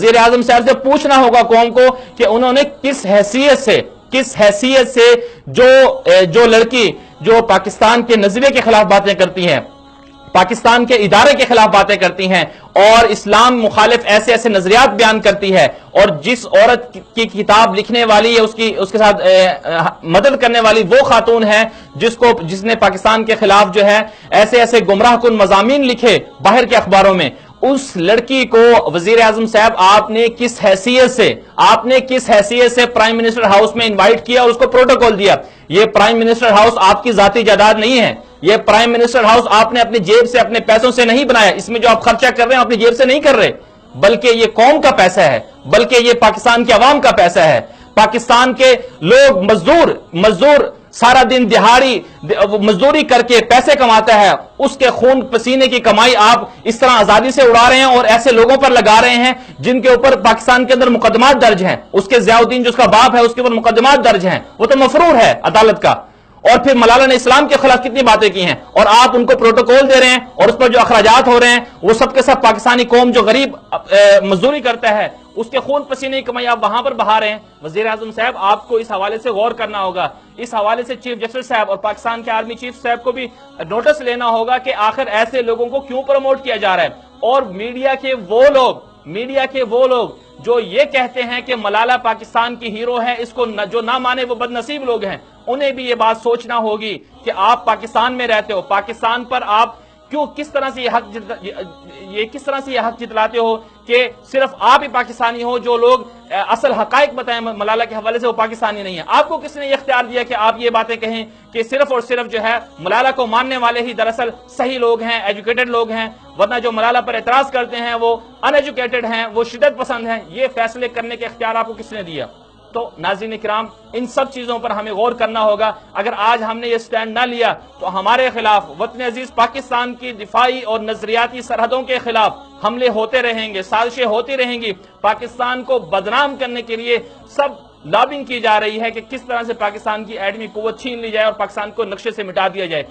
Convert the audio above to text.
वजीर आजम साहब से पूछना होगा कौम को कि उन्होंने किस हैसियत से जो लड़की जो पाकिस्तान के नजरिए के खिलाफ बातें करती हैं, पाकिस्तान के इदारे के खिलाफ बातें करती हैं और इस्लाम मुखालिफ ऐसे ऐसे नजरियात बयान करती है, और जिस औरत की किताब लिखने वाली है उसके साथ मदद करने वाली वो खातून है जिसने पाकिस्तान के खिलाफ जो है ऐसे ऐसे गुमराह कुन मज़ामीन लिखे बाहर के अखबारों में, उस लड़की को वजीर आजम साहब आपने किस हैसियत से प्राइम मिनिस्टर हाउस में इनवाइट किया और उसको प्रोटोकॉल दिया? ये प्राइम मिनिस्टर हाउस आपकी जाती जायदाद नहीं है, ये प्राइम मिनिस्टर हाउस आपने अपनी जेब से अपने पैसों से नहीं बनाया, इसमें जो आप खर्चा कर रहे हैं अपनी जेब से नहीं कर रहे, बल्कि ये कौम का पैसा है, बल्कि ये पाकिस्तान के अवाम का पैसा है। पाकिस्तान के लोग मजदूर सारा दिन दिहाड़ी मजदूरी करके पैसे कमाता है, उसके खून पसीने की कमाई आप इस तरह आजादी से उड़ा रहे हैं और ऐसे लोगों पर लगा रहे हैं जिनके ऊपर पाकिस्तान के अंदर मुकदमात दर्ज हैं। उसके ज़ियाउद्दीन जो उसका बाप है उसके ऊपर मुकदमात दर्ज हैं, वो तो मफरूर है अदालत का। और फिर मलाला ने इस्लाम के खिलाफ कितनी बातें की हैं और आप उनको प्रोटोकॉल दे रहे हैं, और उस पर जो अखराजात हो रहे हैं वो सब के सब पाकिस्तानी कौम जो गरीब मजदूरी करता है उसके खून पसीने की कमाई आप वहां पर बहा रहे हैं। वजीर आजम साहब आपको इस हवाले से गौर करना होगा, इस हवाले से चीफ जस्टिस साहब और पाकिस्तान के आर्मी चीफ साहब को भी नोटिस लेना होगा कि आखिर ऐसे लोगों को क्यों प्रमोट किया जा रहा है। और मीडिया के वो लोग जो ये कहते हैं कि मलाला पाकिस्तान की हीरो है, इसको जो ना माने वो बदनसीब लोग हैं, उन्हें भी ये बात सोचना होगी कि आप पाकिस्तान में रहते हो, पाकिस्तान पर आप किस तरह से ये हक जितलाते हो कि सिर्फ आप ही पाकिस्तानी हो, जो लोग असल हकाइक बताएं मलाला के हवाले से वो पाकिस्तानी नहीं है। आपको किसने ये इख्तियार दिया कि आप ये बातें कहें कि सिर्फ और सिर्फ जो है मलाला को मानने वाले ही दरअसल सही लोग हैं, एजुकेटेड लोग हैं, वरना जो मलाला पर एतराज करते हैं वो अनएजुकेटेड हैं, वो शिद्दत पसंद हैं। ये फैसले करने के इख्तियार आपको किसने दिया? तो नाज़रीन किराम, इन सब चीजों पर हमें गौर करना होगा। अगर आज हमने ये स्टैंड ना लिया तो हमारे खिलाफ वतन अजीज पाकिस्तान की दिफाई और नजरियाती सरहदों के खिलाफ हमले होते रहेंगे, साजिशें होती रहेंगी। पाकिस्तान को बदनाम करने के लिए सब लॉबिंग की जा रही है कि किस तरह से पाकिस्तान की एटमी कुव्वत छीन ली जाए और पाकिस्तान को नक्शे से मिटा दिया जाए।